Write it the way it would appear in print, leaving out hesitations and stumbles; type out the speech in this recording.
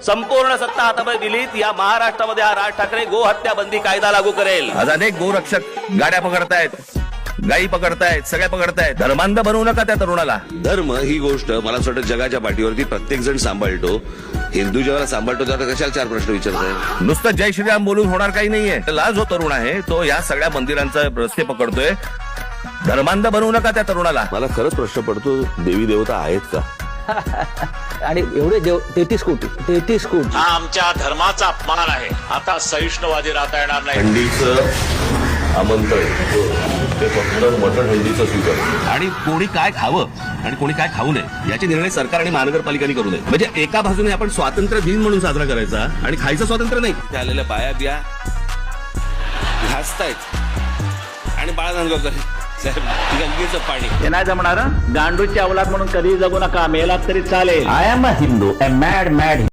संपूर्ण सत्ता हातामध्ये दिलीत या महाराष्ट्रामध्ये हा राज ठाकरे गोहत्या बंदी कायदा लागू करेल. आज अनेक गोरक्षक गाड्या पकडतायत, गायी पकडतायत, सगळ्या पकडतायत. धर्मांध बनवू नका त्या तरुणाला. धर्म ही गोष्ट मला असं वाटतं जगाच्या पाठीवरती प्रत्येक जण सांभाळतो. हिंदू जेव्हा सांभाळतो तेव्हा कशाला 4 प्रश्न विचारताय. नुसतं जय श्रीराम बोलून होणार काही नाहीये. ला जो तरुण आहे तो या सगळ्या मंदिरांचा रस्ते पकडतोय. धर्मांध बनवू नका त्या तरुणाला. मला खरंच प्रश्न पडतो, देवी देवता आहेत का? आणि एवढे 33 कोटी हा आमच्या धर्माचा अपमान आहे. आता सहिष्णुवादी राहता येणार नाही. हंडीचं आमंत्रण ते फक्त मटण हंडीचं स्वीकार. आणि कोणी काय खावं आणि कोणी काय खाऊ नये याचे निर्णय सरकार आणि महानगरपालिकांनी करू नये. म्हणजे एका बाजूने आपण स्वातंत्र्य दिन म्हणून साजरा करायचा आणि खायचं स्वातंत्र्य नाही. आलेल्या बाया बिया घासतायत आणि बाळांना गंगेचं पाणी हे नाही जमणार. गांडूची अवलाद म्हणून कधी जगू नका. मेलात तरी चालेल. I am a Hindu, a mad